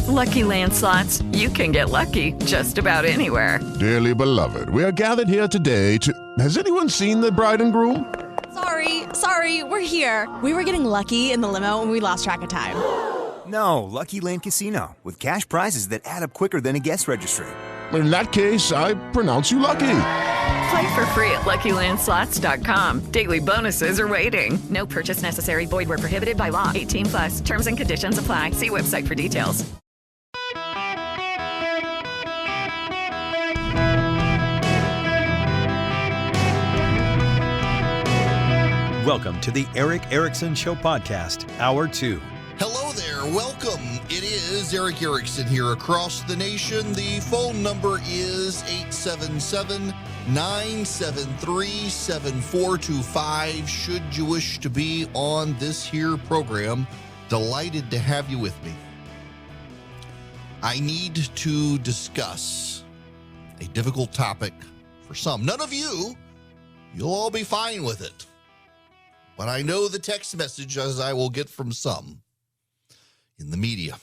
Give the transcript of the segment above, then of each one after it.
With Lucky Land Slots, you can get lucky just about anywhere. Dearly beloved, we are gathered here today to... Has anyone seen the bride and groom? Sorry, we're here. We were getting lucky in the limo and we lost track of time. No, Lucky Land Casino, with cash prizes that add up quicker than a guest registry. In that case, I pronounce you lucky. Play for free at LuckyLandSlots.com. Daily bonuses are waiting. No purchase necessary. Void where prohibited by law. 18+. Terms and conditions apply. See website for details. Welcome to the Eric Erickson Show Podcast, Hour 2. Hello there. Welcome. It is Eric Erickson here across the nation. The phone number is 877-973-7425. Should you wish to be on this here program, delighted to have you with me. I need to discuss a difficult topic for some. None of you. You'll all be fine with it. But I know the text message as I will get from some in the media.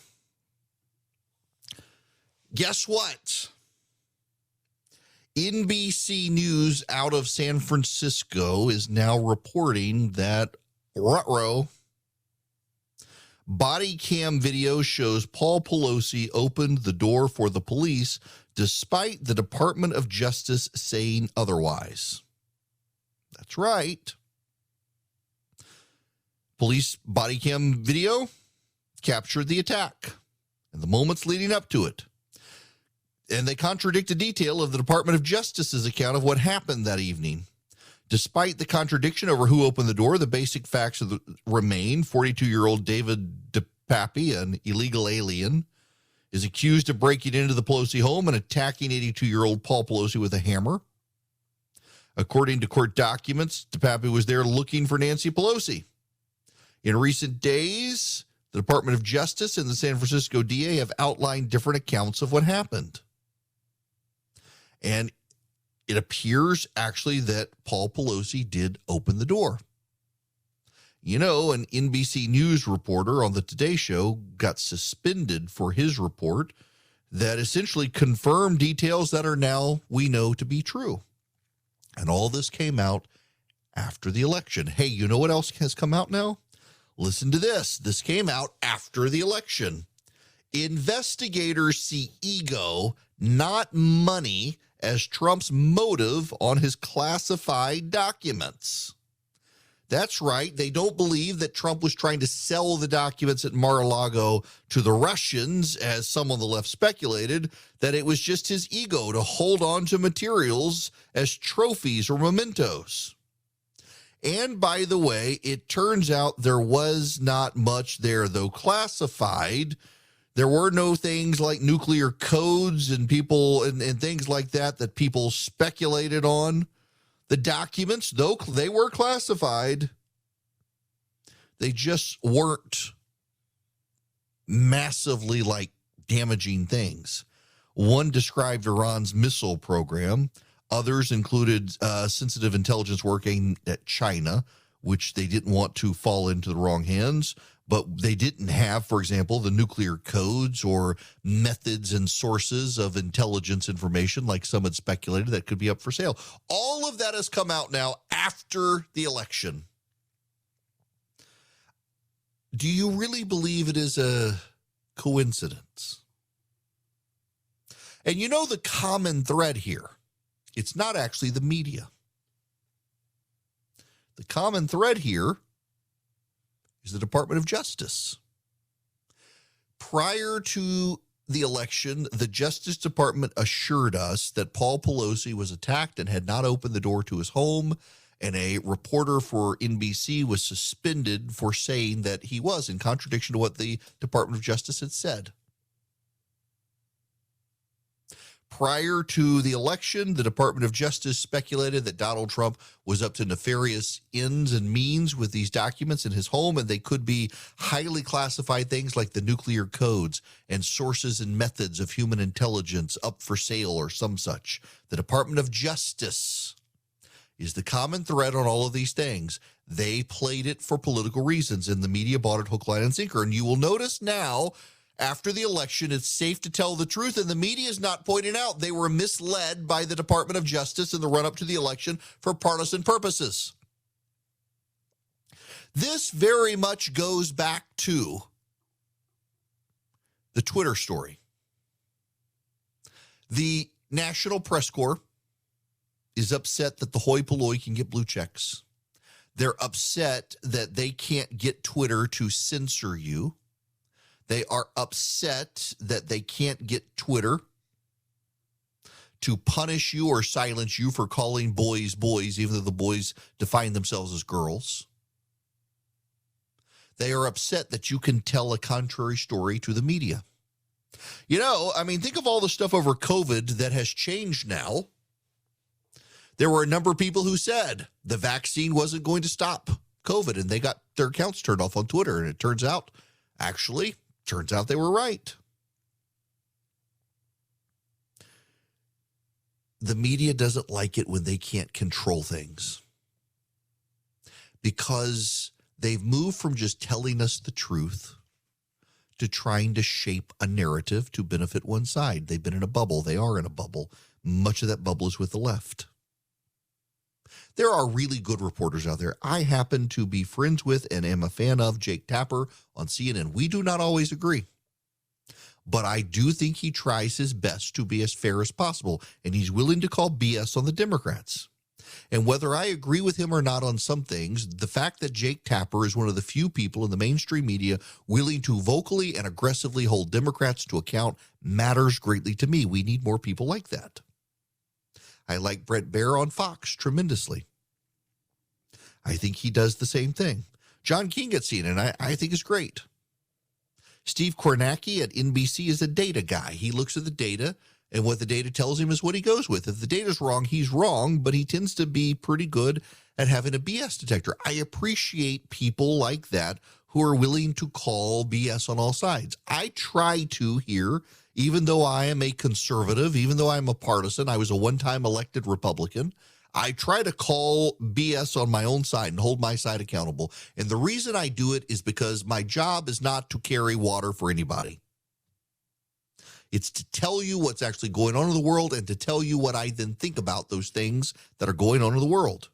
Guess what? NBC News out of San Francisco is now reporting that ruh-roh, body cam video shows Paul Pelosi opened the door for the police despite the Department of Justice saying otherwise. That's right. Police body cam video captured the attack and the moments leading up to it. And they contradict a detail of the Department of Justice's account of what happened that evening. Despite the contradiction over who opened the door, the basic facts remain. 42-year-old David DePappy, an illegal alien, is accused of breaking into the Pelosi home and attacking 82-year-old Paul Pelosi with a hammer. According to court documents, DePappy was there looking for Nancy Pelosi. In recent days, the Department of Justice and the San Francisco DA have outlined different accounts of what happened. And it appears actually that Paul Pelosi did open the door. You know, an NBC News reporter on the Today Show got suspended for his report that essentially confirmed details that are now we know to be true. And all this came out after the election. Hey, you know what else has come out now? Listen to this. This came out after the election. Investigators see ego, not money, as Trump's motive on his classified documents. That's right. They don't believe that Trump was trying to sell the documents at Mar-a-Lago to the Russians, as some on the left speculated, that it was just his ego to hold on to materials as trophies or mementos. And by the way, it turns out there was not much there, though classified. There were no things like nuclear codes and people and things like that people speculated on. The documents, though they were classified, they just weren't massively damaging things. One described Iran's missile program. Others included sensitive intelligence work aimed at China, which they didn't want to fall into the wrong hands. But they didn't have, for example, the nuclear codes or methods and sources of intelligence information like some had speculated that could be up for sale. All of that has come out now after the election. Do you really believe it is a coincidence? And you know the common thread here. It's not actually the media. The common thread here is the Department of Justice. Prior to the election, the Justice Department assured us that Paul Pelosi was attacked and had not opened the door to his home, and a reporter for NBC was suspended for saying that he was, in contradiction to what the Department of Justice had said. Prior to the election, the Department of Justice speculated that Donald Trump was up to nefarious ends and means with these documents in his home, and they could be highly classified things like the nuclear codes and sources and methods of human intelligence up for sale or some such. The Department of Justice is the common thread on all of these things. They played it for political reasons, and the media bought it hook, line, and sinker. And you will notice now, after the election, it's safe to tell the truth, and the media is not pointing out they were misled by the Department of Justice in the run-up to the election for partisan purposes. This very much goes back to the Twitter story. The National Press Corps is upset that the hoi polloi can get blue checks. They're upset that they can't get Twitter to censor you. They are upset that they can't get Twitter to punish you or silence you for calling boys boys, even though the boys define themselves as girls. They are upset that you can tell a contrary story to the media. You know, I mean, think of all the stuff over COVID that has changed now. There were a number of people who said the vaccine wasn't going to stop COVID, and they got their accounts turned off on Twitter. And it turns out they were right. The media doesn't like it when they can't control things, because they've moved from just telling us the truth to trying to shape a narrative to benefit one side. They've been in a bubble. They are in a bubble. Much of that bubble is with the left. There are really good reporters out there. I happen to be friends with and am a fan of Jake Tapper on CNN. We do not always agree, but I do think he tries his best to be as fair as possible, and he's willing to call BS on the Democrats. And whether I agree with him or not on some things, the fact that Jake Tapper is one of the few people in the mainstream media willing to vocally and aggressively hold Democrats to account matters greatly to me. We need more people like that. I like Brett Baier on Fox tremendously. I think he does the same thing. John King at CNN, I think is great. Steve Kornacki at NBC is a data guy. He looks at the data, and what the data tells him is what he goes with. If the data's wrong, he's wrong, but he tends to be pretty good at having a BS detector. I appreciate people like that who are willing to call BS on all sides. I try to here, even though I am a conservative, even though I'm a partisan, I was a one-time elected Republican, I try to call BS on my own side and hold my side accountable. And the reason I do it is because my job is not to carry water for anybody. It's to tell you what's actually going on in the world and to tell you what I then think about those things that are going on in the world.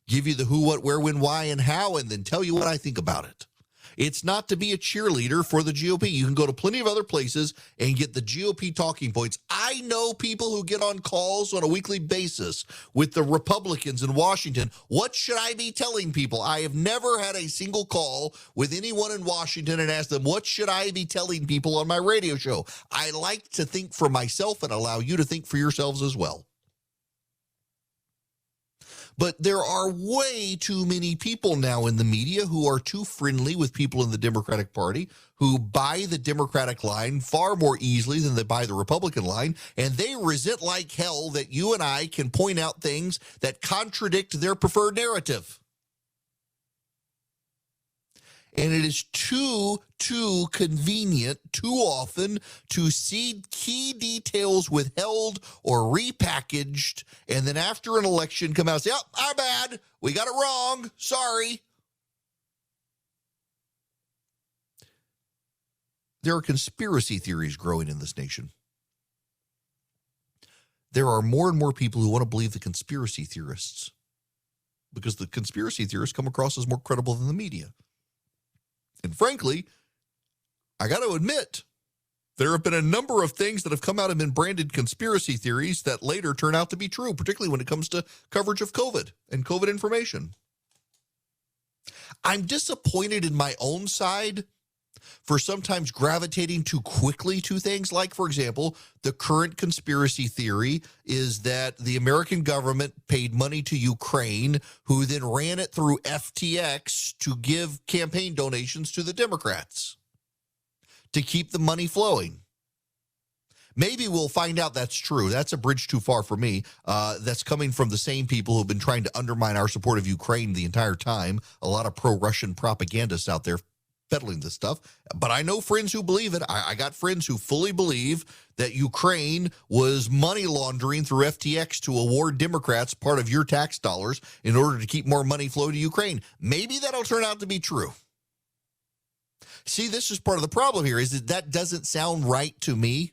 Give you the who, what, where, when, why, and how, and then tell you what I think about it. It's not to be a cheerleader for the GOP. You can go to plenty of other places and get the GOP talking points. I know people who get on calls on a weekly basis with the Republicans in Washington. What should I be telling people? I have never had a single call with anyone in Washington and asked them, what should I be telling people on my radio show? I like to think for myself and allow you to think for yourselves as well. But there are way too many people now in the media who are too friendly with people in the Democratic Party, who buy the Democratic line far more easily than they buy the Republican line, and they resent like hell that you and I can point out things that contradict their preferred narrative. And it is too convenient, too often, to see key details withheld or repackaged, and then after an election come out and say, oh, our bad, we got it wrong, sorry. There are conspiracy theories growing in this nation. There are more and more people who want to believe the conspiracy theorists, because the conspiracy theorists come across as more credible than the media. And frankly, I got to admit, there have been a number of things that have come out and been branded conspiracy theories that later turn out to be true, particularly when it comes to coverage of COVID and COVID information. I'm disappointed in my own side for sometimes gravitating too quickly to things like, for example, the current conspiracy theory is that the American government paid money to Ukraine, who then ran it through FTX to give campaign donations to the Democrats to keep the money flowing. Maybe we'll find out that's true. That's a bridge too far for me. That's coming from the same people who've been trying to undermine our support of Ukraine the entire time. A lot of pro-Russian propagandists out there peddling this stuff, but I know friends who believe it. I got friends who fully believe that Ukraine was money laundering through FTX to award Democrats part of your tax dollars in order to keep more money flow to Ukraine. Maybe that'll turn out to be true. See, this is part of the problem here, is that doesn't sound right to me.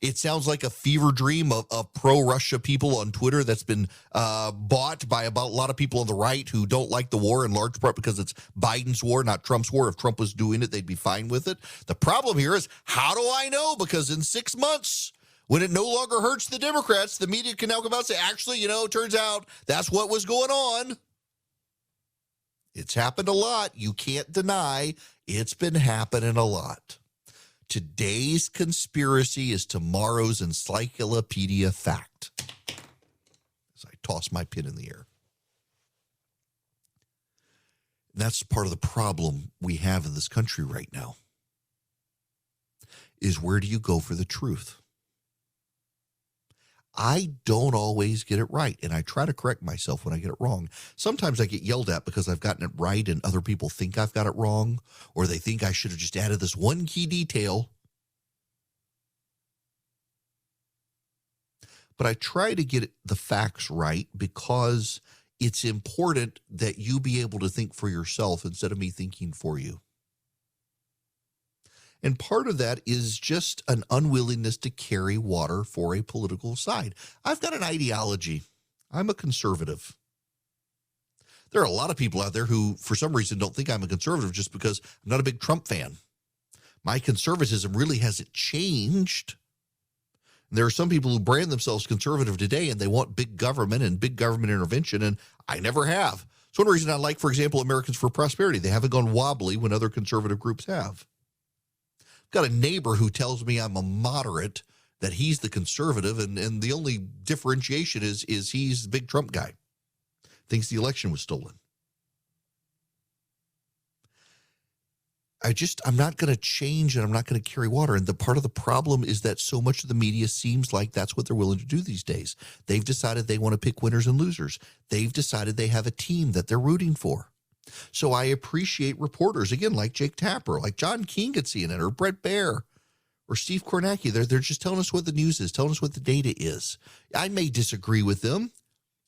It sounds like a fever dream of pro-Russia people on Twitter that's been bought by about a lot of people on the right who don't like the war, in large part because it's Biden's war, not Trump's war. If Trump was doing it, they'd be fine with it. The problem here is, how do I know? Because in 6 months, when it no longer hurts the Democrats, the media can now come out and say, actually, it turns out that's what was going on. It's happened a lot. You can't deny it's been happening a lot. Today's conspiracy is tomorrow's encyclopedia fact. As I toss my pin in the air. And that's part of the problem we have in this country right now, is where do you go for the truth? I don't always get it right, and I try to correct myself when I get it wrong. Sometimes I get yelled at because I've gotten it right and other people think I've got it wrong, or they think I should have just added this one key detail. But I try to get the facts right because it's important that you be able to think for yourself instead of me thinking for you. And part of that is just an unwillingness to carry water for a political side. I've got an ideology. I'm a conservative. There are a lot of people out there who, for some reason, don't think I'm a conservative just because I'm not a big Trump fan. My conservatism really hasn't changed. There are some people who brand themselves conservative today, and they want big government and big government intervention, and I never have. It's one reason I like, for example, Americans for Prosperity. They haven't gone wobbly when other conservative groups have. Got a neighbor who tells me I'm a moderate, that he's the conservative, and the only differentiation is he's the big Trump guy. Thinks the election was stolen. I'm not going to change, and I'm not going to carry water. And the part of the problem is that so much of the media seems like that's what they're willing to do these days. They've decided they want to pick winners and losers. They've decided they have a team that they're rooting for. So I appreciate reporters, again, like Jake Tapper, like John King at CNN, or Brett Baer, or Steve Kornacki. They're just telling us what the news is, telling us what the data is. I may disagree with them.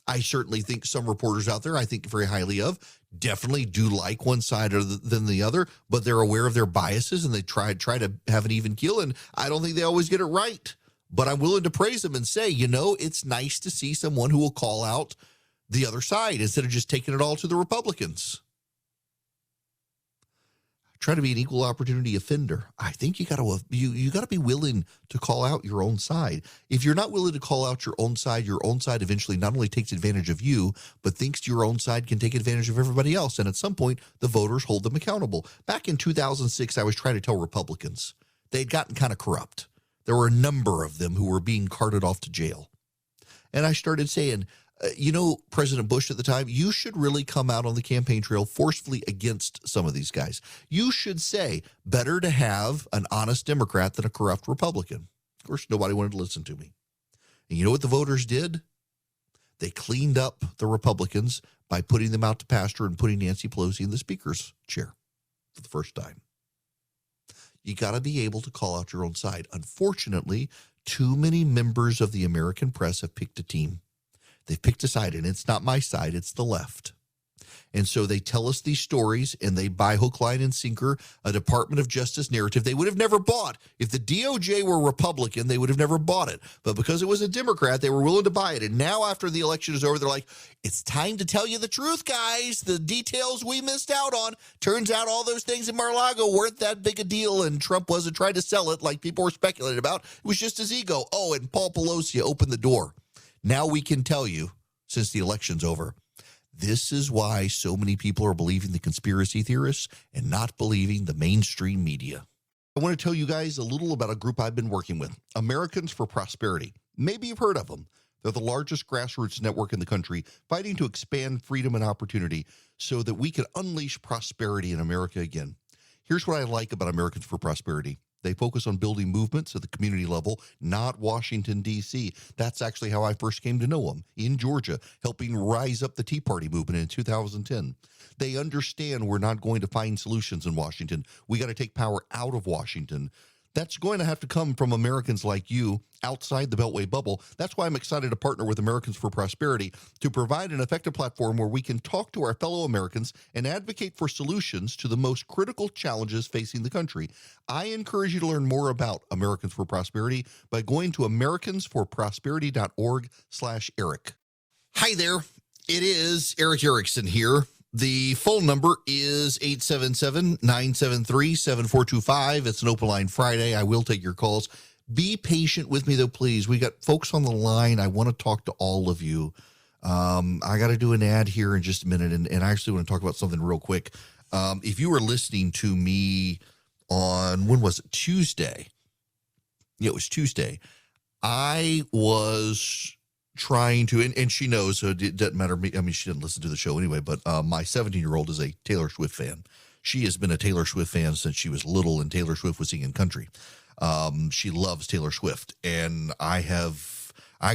I certainly think some reporters out there I think very highly of definitely do like one side than the other, but they're aware of their biases and they try to have an even keel, and I don't think they always get it right. But I'm willing to praise them and say, it's nice to see someone who will call out the other side instead of just taking it all to the Republicans. Try to be an equal opportunity offender. I think you got to be willing to call out your own side. If you're not willing to call out your own side eventually not only takes advantage of you, but thinks your own side can take advantage of everybody else. And at some point, the voters hold them accountable. Back in 2006, I was trying to tell Republicans they'd gotten kind of corrupt. There were a number of them who were being carted off to jail. And I started saying, President Bush at the time, you should really come out on the campaign trail forcefully against some of these guys. You should say, better to have an honest Democrat than a corrupt Republican. Of course, nobody wanted to listen to me. And you know what the voters did? They cleaned up the Republicans by putting them out to pasture and putting Nancy Pelosi in the speaker's chair for the first time. You got to be able to call out your own side. Unfortunately, too many members of the American press have picked a team. They've picked a side, and it's not my side, it's the left. And so they tell us these stories, and they buy hook, line, and sinker a Department of Justice narrative they would have never bought. If the DOJ were Republican, they would have never bought it. But because it was a Democrat, they were willing to buy it. And now after the election is over, they're like, it's time to tell you the truth, guys. The details we missed out on. Turns out all those things in Mar-a-Lago weren't that big a deal, and Trump wasn't trying to sell it like people were speculating about. It was just his ego. Oh, and Paul Pelosi opened the door. Now we can tell you, since the election's over, this is why so many people are believing the conspiracy theorists and not believing the mainstream media. I want to tell you guys a little about a group I've been working with, Americans for Prosperity. Maybe you've heard of them. They're the largest grassroots network in the country, fighting to expand freedom and opportunity so that we can unleash prosperity in America again. Here's what I like about Americans for Prosperity. They focus on building movements at the community level, not Washington, D.C. That's actually how I first came to know them, in Georgia, helping rise up the Tea Party movement in 2010. They understand we're not going to find solutions in Washington. We got to take power out of Washington. That's going to have to come from Americans like you outside the Beltway bubble. That's why I'm excited to partner with Americans for Prosperity to provide an effective platform where we can talk to our fellow Americans and advocate for solutions to the most critical challenges facing the country. I encourage you to learn more about Americans for Prosperity by going to americansforprosperity.org/Eric. Hi there. It is Eric Erickson here. The phone number is 877-973-7425. It's an open line Friday. I will take your calls. Be patient with me, though, please. We got folks on the line. I want to talk to all of you. I got to do an ad here in just a minute, and I actually want to talk about something real quick. If you were listening to me on, when was it? Tuesday. Yeah, it was Tuesday. I was trying to, and she knows, so it doesn't matter. I mean, she didn't listen to the show anyway, but my 17-year-old is a Taylor Swift fan. She has been a Taylor Swift fan since she was little, and Taylor Swift was singing country. She loves Taylor Swift, and I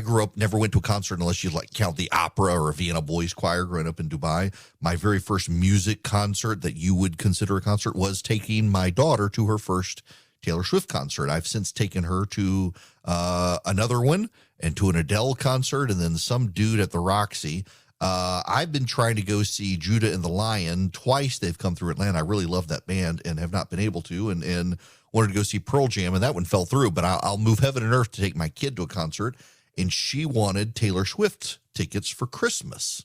grew up, never went to a concert unless you like count the opera or a Vienna Boys Choir growing up in Dubai. My very first music concert that you would consider a concert was taking my daughter to her first Taylor Swift concert. I've since taken her to another one and to an Adele concert, and then some dude at the Roxy. I've been trying to go see Judah and the Lion twice. They've come through Atlanta. I really love that band and have not been able to, and wanted to go see Pearl Jam, and that one fell through, but I'll move heaven and earth to take my kid to a concert, and she wanted Taylor Swift tickets for Christmas.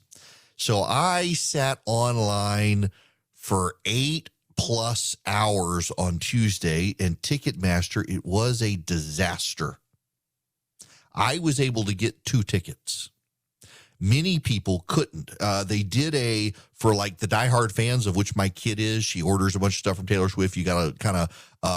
So I sat online for 8+ hours on Tuesday, and Ticketmaster, it was a disaster. I was able to get 2 tickets. Many people couldn't. They did for like the diehard fans, of which my kid is. She orders a bunch of stuff from Taylor Swift. You got a kind of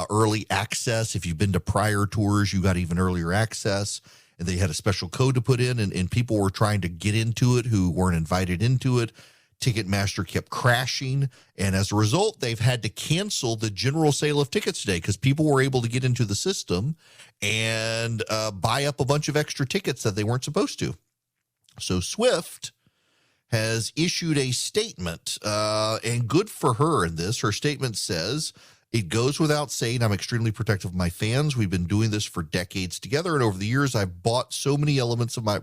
early access. If you've been to prior tours, you got even earlier access. And they had a special code to put in, and people were trying to get into it who weren't invited into it. Ticketmaster kept crashing, and as a result, they've had to cancel the general sale of tickets today because people were able to get into the system and buy up a bunch of extra tickets that they weren't supposed to. So Swift has issued a statement, and good for her in this. Her statement says, "It goes without saying, I'm extremely protective of my fans. We've been doing this for decades together, and over the years, I've brought so many elements of my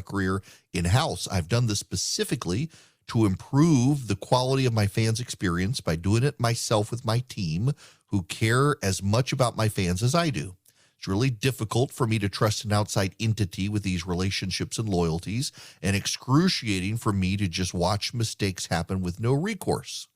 career in-house. I've done this specifically to improve the quality of my fans' experience by doing it myself with my team, who care as much about my fans as I do. It's really difficult for me to trust an outside entity with these relationships and loyalties, and excruciating for me to just watch mistakes happen with no recourse."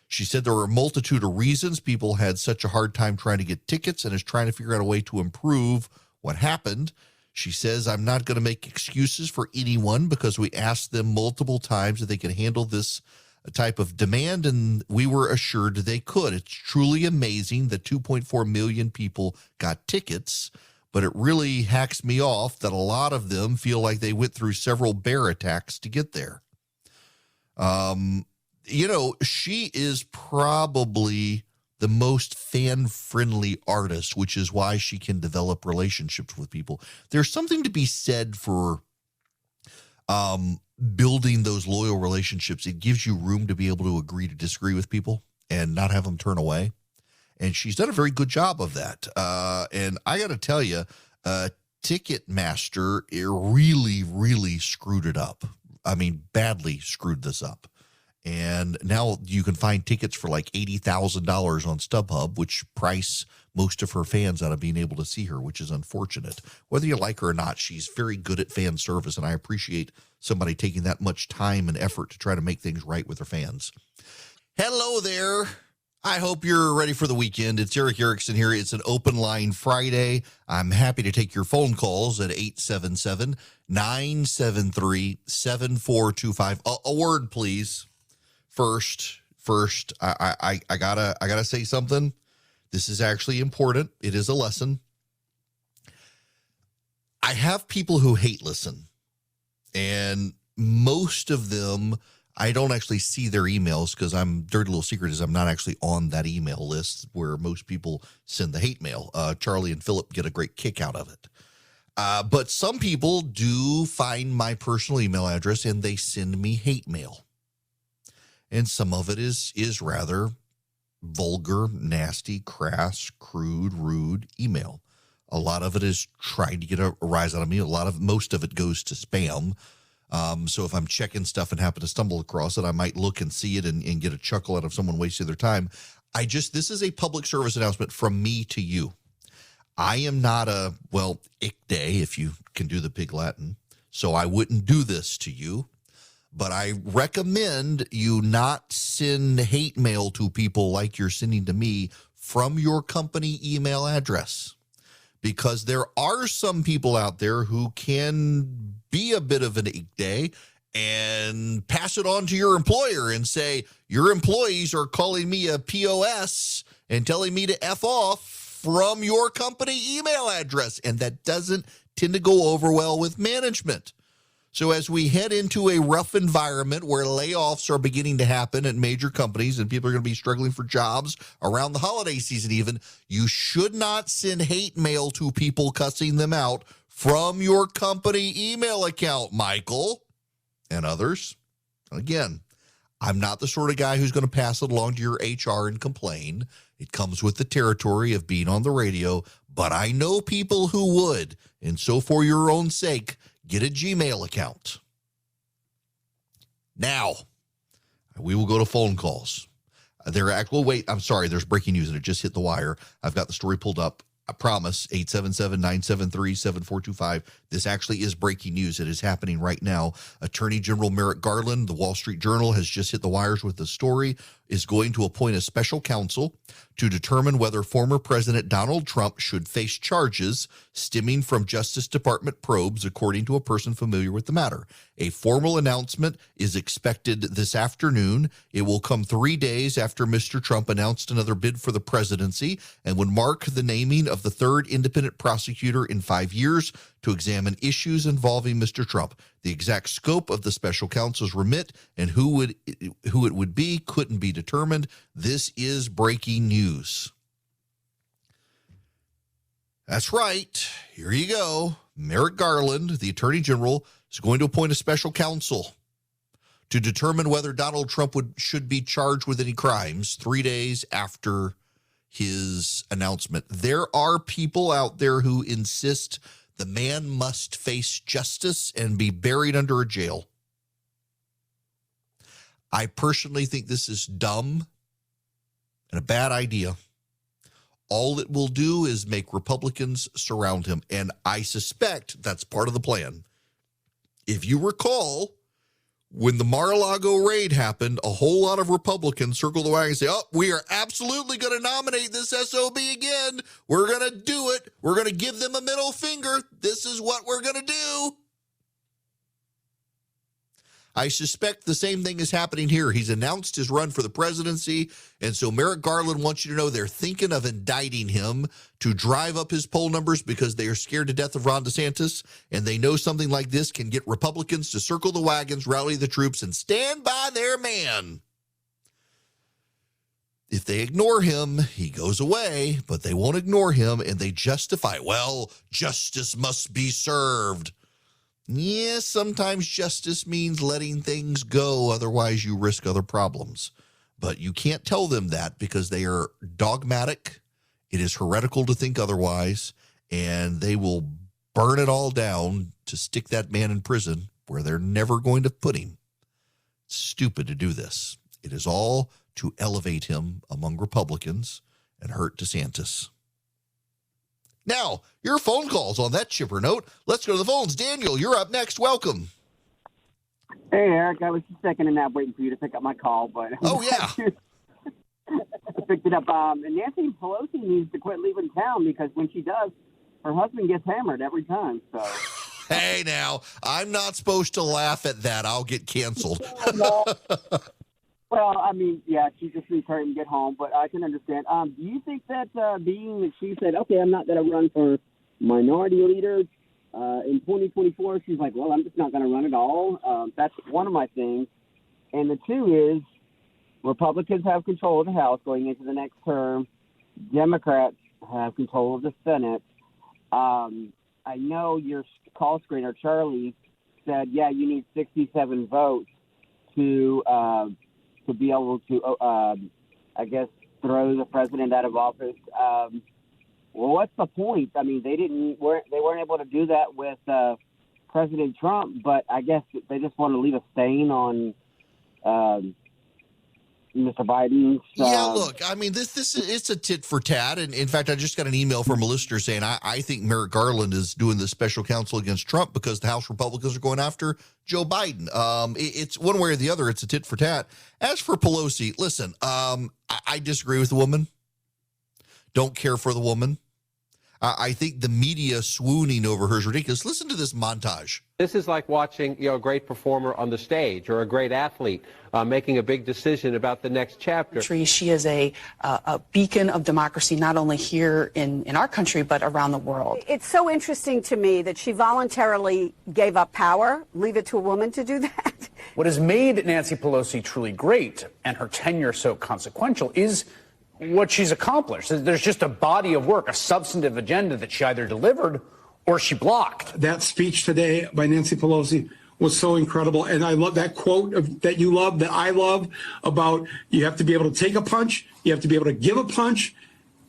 She said there were a multitude of reasons people had such a hard time trying to get tickets, and is trying to figure out a way to improve what happened. She says, "I'm not going to make excuses for anyone because we asked them multiple times if they could handle this type of demand, and we were assured they could. It's truly amazing that 2.4 million people got tickets, but it really hacks me off that a lot of them feel like they went through several bear attacks to get there." You know, she is probably the most fan-friendly artist, which is why she can develop relationships with people. There's something to be said for building those loyal relationships. It gives you room to be able to agree to disagree with people and not have them turn away. And she's done a very good job of that. And I got to tell you, Ticketmaster, it really, really screwed it up. I mean, badly screwed this up. And now you can find tickets for like $80,000 on StubHub, which price most of her fans out of being able to see her, which is unfortunate. Whether you like her or not, she's very good at fan service, and I appreciate somebody taking that much time and effort to try to make things right with her fans. Hello there. I hope you're ready for the weekend. It's Eric Erickson here. It's an open line Friday. I'm happy to take your phone calls at 877-973-7425. A word, please. First, I gotta say something. This is actually important. It is a lesson. I have people who hate listen, and most of them, I don't actually see their emails because dirty little secret is I'm not actually on that email list where most people send the hate mail. Charlie and Philip get a great kick out of it. But some people do find my personal email address and they send me hate mail. And some of it is rather vulgar, nasty, crass, crude, rude email. A lot of it is trying to get a rise out of me. Most of it goes to spam. So if I'm checking stuff and happen to stumble across it, I might look and see it and get a chuckle out of someone wasting their time. This is a public service announcement from me to you. I am not ick day, if you can do the pig Latin. So I wouldn't do this to you, but I recommend you not send hate mail to people like you're sending to me from your company email address, because there are some people out there who can be a bit of an ick day and pass it on to your employer and say, your employees are calling me a POS and telling me to F off from your company email address. And that doesn't tend to go over well with management. So as we head into a rough environment where layoffs are beginning to happen at major companies and people are going to be struggling for jobs around the holiday season even, you should not send hate mail to people cussing them out from your company email account, Michael and others. Again, I'm not the sort of guy who's going to pass it along to your HR and complain. It comes with the territory of being on the radio, but I know people who would. And so for your own sake, get a Gmail account. Now, we will go to phone calls. There's breaking news and it just hit the wire. I've got the story pulled up. I promise, 877-973-7425. This actually is breaking news. It is happening right now. Attorney General Merrick Garland, the Wall Street Journal, has just hit the wires with the story, is going to appoint a special counsel to determine whether former President Donald Trump should face charges stemming from Justice Department probes, according to a person familiar with the matter. A formal announcement is expected this afternoon. It will come 3 days after Mr. Trump announced another bid for the presidency and would mark the naming of the third independent prosecutor in 5 years to examine issues involving Mr. Trump. The exact scope of the special counsel's remit and who it would be couldn't be determined. This is breaking news. That's right. Here you go. Merrick Garland, the Attorney General, is going to appoint a special counsel to determine whether Donald Trump should be charged with any crimes 3 days after his announcement. There are people out there who insist the man must face justice and be buried under a jail. I personally think this is dumb and a bad idea. All it will do is make Republicans surround him, and I suspect that's part of the plan. If you recall, when the Mar-a-Lago raid happened, a whole lot of Republicans circled the wagon and say, oh, we are absolutely going to nominate this SOB again. We're going to do it. We're going to give them a middle finger. This is what we're going to do. I suspect the same thing is happening here. He's announced his run for the presidency, and so Merrick Garland wants you to know they're thinking of indicting him to drive up his poll numbers because they are scared to death of Ron DeSantis, and they know something like this can get Republicans to circle the wagons, rally the troops, and stand by their man. If they ignore him, he goes away, but they won't ignore him, and they justify, well, justice must be served. Yes, sometimes justice means letting things go, otherwise you risk other problems. But you can't tell them that because they are dogmatic. It is heretical to think otherwise, and they will burn it all down to stick that man in prison where they're never going to put him. It's stupid to do this. It is all to elevate him among Republicans and hurt DeSantis. Now, your phone calls on that chipper note. Let's go to the phones. Daniel, you're up next. Welcome. Hey, Eric. I was just seconding that, waiting for you to pick up my call. But oh, yeah. I picked it up. And Nancy Pelosi needs to quit leaving town because when she does, her husband gets hammered every time. So. Hey, now, I'm not supposed to laugh at that. I'll get canceled. Well, I mean, yeah, she just needs to hurry and get home, but I can understand. Do you think that being that she said, okay, I'm not going to run for minority leader in 2024, she's like, well, I'm just not going to run at all. That's one of my things. And the two is Republicans have control of the House going into the next term. Democrats have control of the Senate. I know your call screener, Charlie, said, yeah, you need 67 votes to be able to, I guess, throw the president out of office. Well, what's the point? I mean, they weren't able to do that with President Trump, but I guess they just want to leave a stain on Mr. Biden's. Yeah, look, I mean, it's a tit for tat, and in fact, I just got an email from a listener saying I think Merrick Garland is doing the special counsel against Trump because the House Republicans are going after Joe Biden. It's one way or the other. It's a tit for tat. As for Pelosi, listen, I disagree with the woman. Don't care for the woman. I think the media swooning over her is ridiculous. Listen to this montage. This is like watching, a great performer on the stage or a great athlete making a big decision about the next chapter. She is a beacon of democracy, not only here in our country, but around the world. It's so interesting to me that she voluntarily gave up power, leave it to a woman to do that. What has made Nancy Pelosi truly great and her tenure so consequential is what she's accomplished. There's just a body of work, a substantive agenda that she either delivered or she blocked. That speech today by Nancy Pelosi was so incredible. And I love that quote that you love, that I love, about you have to be able to take a punch, you have to be able to give a punch,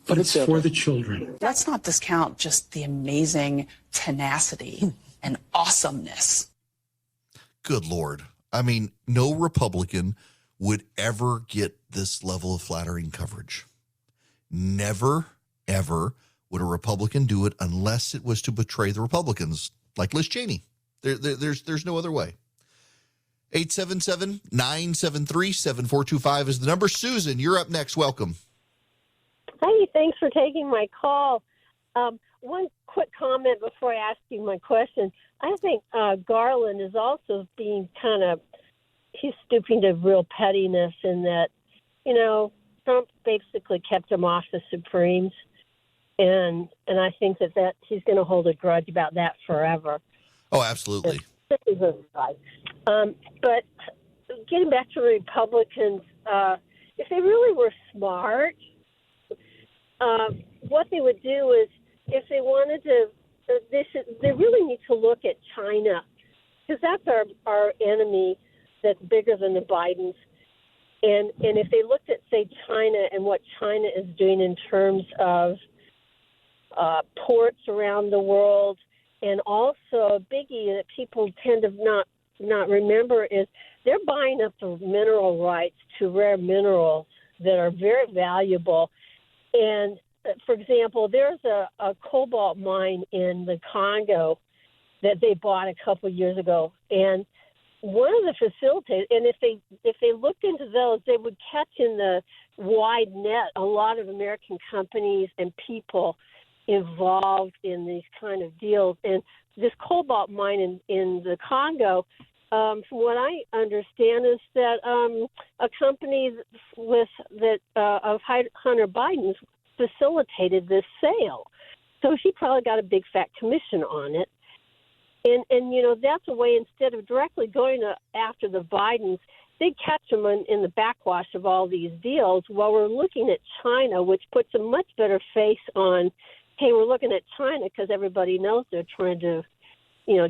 but it's for the children. Let's not discount just the amazing tenacity and awesomeness. Good Lord. I mean, no Republican would ever get this level of flattering coverage. Never, ever would a Republican do it unless it was to betray the Republicans, like Liz Cheney. There's no other way. 877-973-7425 is the number. Susan, you're up next. Welcome. Hey, thanks for taking my call. One quick comment before I ask you my question. I think Garland is also being he's stooping to real pettiness in that, Trump basically kept him off the Supremes. And I think that he's going to hold a grudge about that forever. Oh, absolutely. But getting back to the Republicans, if they really were smart, what they would do is, if they wanted to, they really need to look at China, because that's our enemy that's bigger than the Bidens. And if they looked at, say, China and what China is doing in terms of ports around the world, and also a biggie that people tend to not remember is they're buying up the mineral rights to rare minerals that are very valuable. And, for example, there's a cobalt mine in the Congo that they bought a couple of years ago, and one of the facilitators, and if they looked into those, they would catch in the wide net a lot of American companies and people involved in these kind of deals. And this cobalt mine in the Congo, from what I understand, is that a company of Hunter Biden's facilitated this sale. So she probably got a big fat commission on it. And that's a way, instead of directly going after the Bidens, they catch them in the backwash of all these deals while we're looking at China, which puts a much better face on, hey, we're looking at China because everybody knows they're trying to,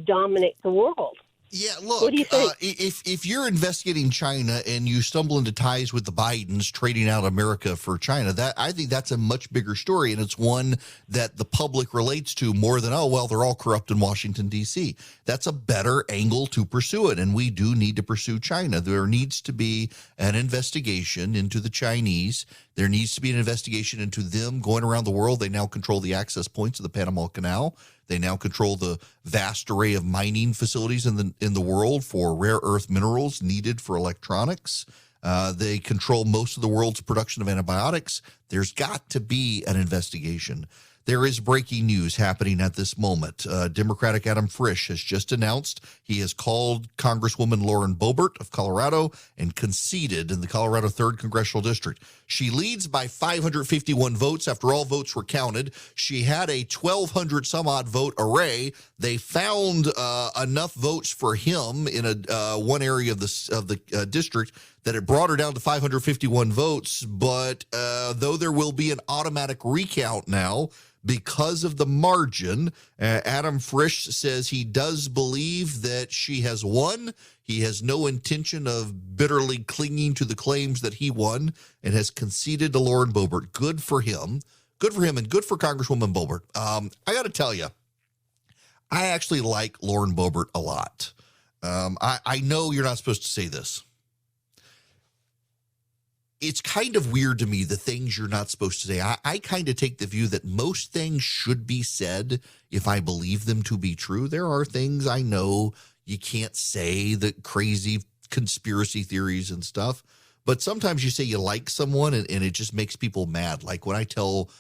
dominate the world. Yeah, look, what do you think? If you're investigating China and you stumble into ties with the Bidens trading out America for China, I think that's a much bigger story, and it's one that the public relates to more than, they're all corrupt in Washington, D.C. That's a better angle to pursue it, and we do need to pursue China. There needs to be an investigation into the Chinese. There needs to be an investigation into them going around the world. They now control the access points of the Panama Canal. They now control the vast array of mining facilities in the world for rare earth minerals needed for electronics. They control most of the world's production of antibiotics. There's got to be an investigation. There is breaking news happening at this moment. Democratic Adam Frisch has just announced he has called Congresswoman Lauren Boebert of Colorado and conceded in the Colorado 3rd Congressional District. She leads by 551 votes after all votes were counted. She had a 1,200 some odd vote array. They found enough votes for him in one area of the district that it brought her down to 551 votes. But though there will be an automatic recount now because of the margin, Adam Frisch says he does believe that she has won. He has no intention of bitterly clinging to the claims that he won and has conceded to Lauren Boebert. Good for him. Good for him and good for Congresswoman Boebert. I got to tell you, I actually like Lauren Boebert a lot. I know you're not supposed to say this. It's kind of weird to me, the things you're not supposed to say. I kind of take the view that most things should be said if I believe them to be true. There are things I know you can't say, the crazy conspiracy theories and stuff. But sometimes you say you like someone and it just makes people mad. Like when I tell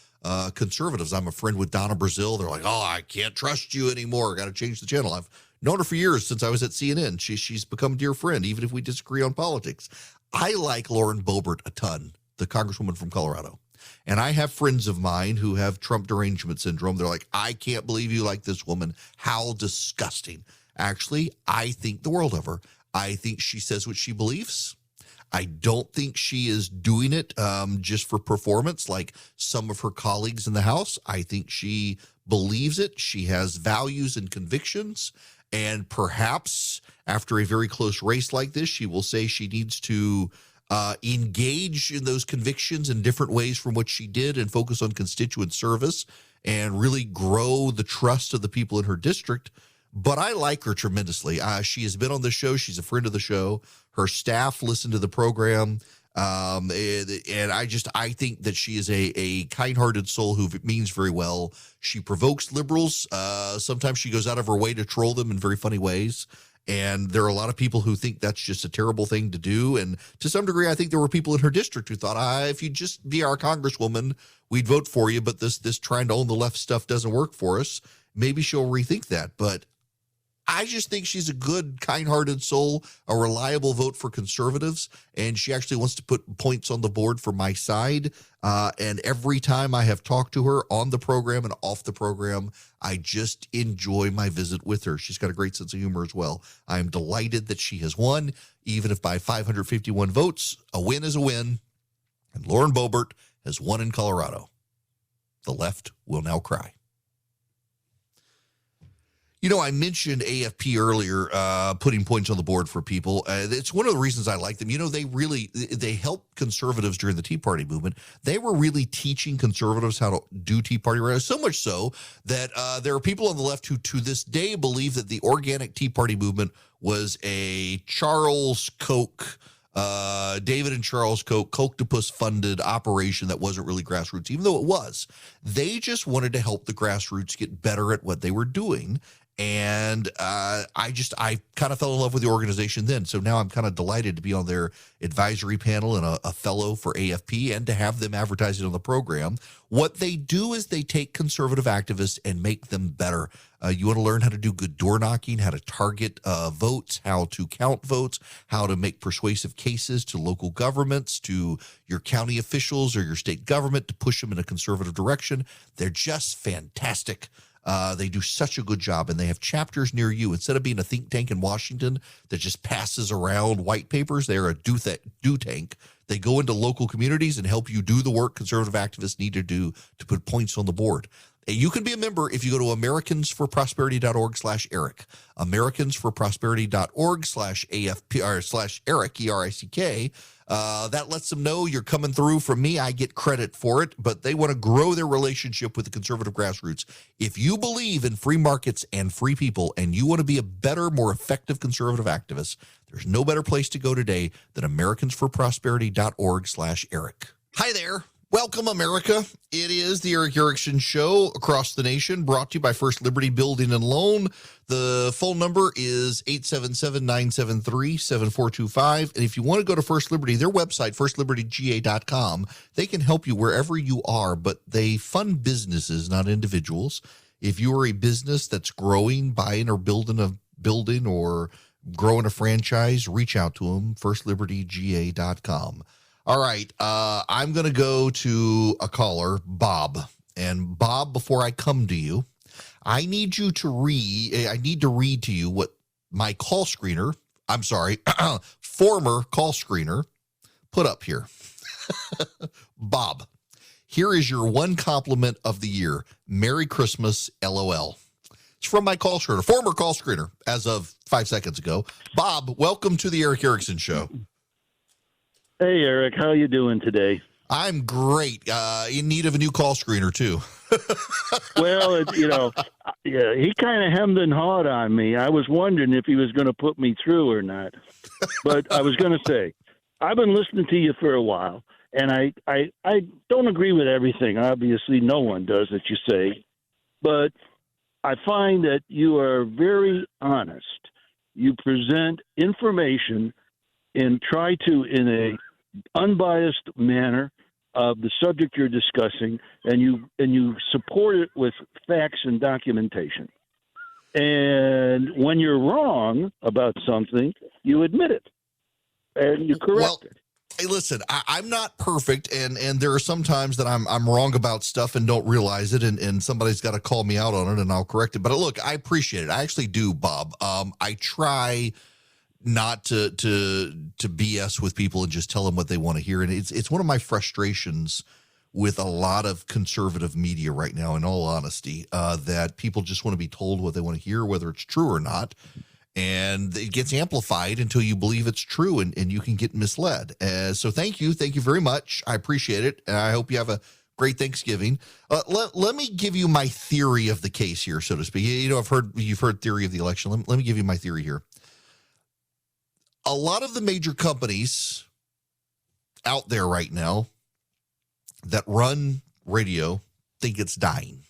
conservatives I'm a friend with Donna Brazile, they're like, oh, I can't trust you anymore. Got to change the channel. I've known her for years since I was at CNN. She's become a dear friend, even if we disagree on politics. I like Lauren Boebert a ton, the Congresswoman from Colorado. And I have friends of mine who have Trump derangement syndrome. They're like, I can't believe you like this woman. How disgusting. Actually, I think the world of her. I think she says what she believes. I don't think she is doing it just for performance like some of her colleagues in the House. I think she believes it. She has values and convictions. And perhaps after a very close race like this, she will say she needs to engage in those convictions in different ways from what she did and focus on constituent service and really grow the trust of the people in her district. But I like her tremendously. She has been on the show. She's a friend of the show. Her staff listen to the program. And I think that she is a kind-hearted soul who means very well. She provokes liberals. Sometimes she goes out of her way to troll them in very funny ways. And there are a lot of people who think that's just a terrible thing to do. And to some degree, I think there were people in her district who thought, if you'd just be our congresswoman, we'd vote for you. But this trying to own the left stuff doesn't work for us. Maybe she'll rethink that. But I just think she's a good, kind-hearted soul, a reliable vote for conservatives, and she actually wants to put points on the board for my side. And every time I have talked to her on the program and off the program, I just enjoy my visit with her. She's got a great sense of humor as well. I am delighted that she has won, even if by 551 votes, a win is a win. And Lauren Boebert has won in Colorado. The left will now cry. You know, I mentioned AFP earlier, putting points on the board for people. It's one of the reasons I like them. You know, they helped conservatives during the Tea Party movement. They were really teaching conservatives how to do Tea Party rallies, so much so that there are people on the left who to this day believe that the organic Tea Party movement was a Charles Koch, David and Charles Koch, Kochtopus funded operation that wasn't really grassroots, even though it was. They just wanted to help the grassroots get better at what they were doing. And I kind of fell in love with the organization then. So now I'm kind of delighted to be on their advisory panel and a fellow for AFP and to have them advertising on the program. What they do is they take conservative activists and make them better. You want to learn how to do good door knocking, how to target votes, how to count votes, how to make persuasive cases to local governments, to your county officials or your state government to push them in a conservative direction. They're just fantastic. They do such a good job, and they have chapters near you. Instead of being a think tank in Washington that just passes around white papers, they're a do tank. They go into local communities and help you do the work conservative activists need to do to put points on the board. You can be a member if you go to americansforprosperity.org/Eric, americansforprosperity.org/AFP or /Eric, ERICK. That lets them know you're coming through from me. I get credit for it, but they want to grow their relationship with the conservative grassroots. If you believe in free markets and free people and you want to be a better, more effective conservative activist, there's no better place to go today than americansforprosperity.org/Eric. Hi there. Welcome, America. It is the Eric Erickson Show across the nation, brought to you by First Liberty Building and Loan. The phone number is 877-973-7425. And if you want to go to First Liberty, their website, firstlibertyga.com, they can help you wherever you are, but they fund businesses, not individuals. If you are a business that's growing, buying or building a building or growing a franchise, reach out to them, firstlibertyga.com. All right, I'm going to go to a caller, Bob. And Bob, before I come to you, I need to read to you what my former call screener, put up here. Bob, here is your one compliment of the year. Merry Christmas, LOL. It's from my call screener, former call screener, as of 5 seconds ago. Bob, welcome to the Eric Erickson Show. Hey, Eric. How you doing today? I'm great. In need of a new call screener, too. Well, yeah, he kind of hemmed and hawed on me. I was wondering if he was going to put me through or not. But I was going to say, I've been listening to you for a while, and I don't agree with everything. Obviously, no one does that you say. But I find that you are very honest. You present information and try to, in a unbiased manner, of the subject you're discussing, and you support it with facts and documentation. And when you're wrong about something, you admit it and you correct it. Hey, listen, I'm not perfect, and there are some times that I'm wrong about stuff and don't realize it, and somebody's got to call me out on it, and I'll correct it. But look, I appreciate it. I actually do, Bob. I try not to BS with people and just tell them what they want to hear. And it's one of my frustrations with a lot of conservative media right now, in all honesty, that people just want to be told what they want to hear, whether it's true or not. And it gets amplified until you believe it's true, and you can get misled. So thank you very much. I appreciate it. And I hope you have a great Thanksgiving. Let me give you my theory of the case here, so to speak. You've heard theory of the election. Let me give you my theory here. A lot of the major companies out there right now that run radio think it's dying.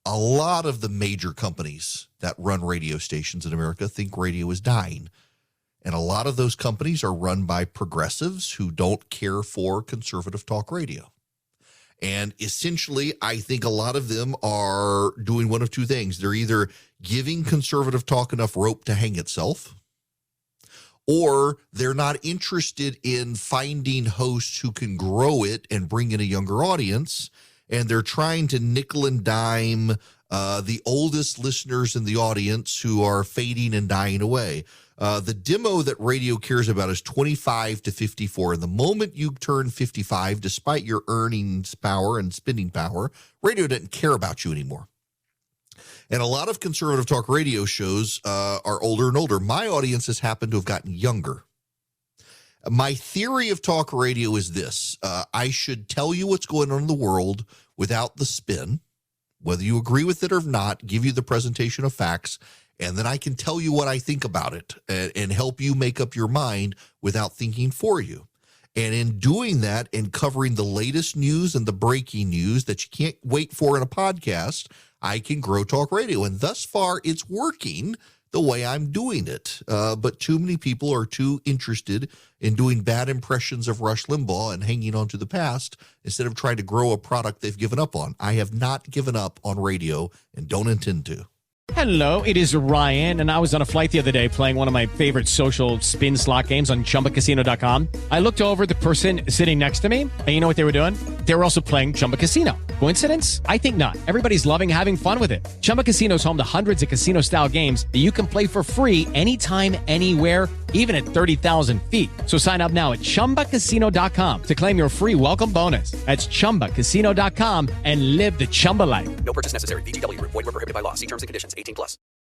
A lot of the major companies that run radio stations in America think radio is dying. And a lot of those companies are run by progressives who don't care for conservative talk radio. And essentially, I think a lot of them are doing one of two things. They're either giving conservative talk enough rope to hang itself, or they're not interested in finding hosts who can grow it and bring in a younger audience, and they're trying to nickel and dime the oldest listeners in the audience who are fading and dying away. The demo that radio cares about is 25 to 54. And the moment you turn 55, despite your earnings power and spending power, radio doesn't care about you anymore. And a lot of conservative talk radio shows are older and older. My audience has happened to have gotten younger. My theory of talk radio is this. I should tell you what's going on in the world without the spin, whether you agree with it or not, give you the presentation of facts, and then I can tell you what I think about it and help you make up your mind without thinking for you. And in doing that and covering the latest news and the breaking news that you can't wait for in a podcast, I can grow talk radio. And thus far, it's working the way I'm doing it. But too many people are too interested in doing bad impressions of Rush Limbaugh and hanging on to the past instead of trying to grow a product they've given up on. I have not given up on radio and don't intend to. Hello, it is Ryan, and I was on a flight the other day playing one of my favorite social spin slot games on ChumbaCasino.com. I looked over at the person sitting next to me, and you know what they were doing? They were also playing Chumba Casino. Coincidence? I think not. Everybody's loving having fun with it. Chumba Casino is home to hundreds of casino-style games that you can play for free anytime, anywhere, even at 30,000 feet. So sign up now at ChumbaCasino.com to claim your free welcome bonus. That's ChumbaCasino.com and live the Chumba life. No purchase necessary. VGW. Void where prohibited by law. See terms and conditions. 18+.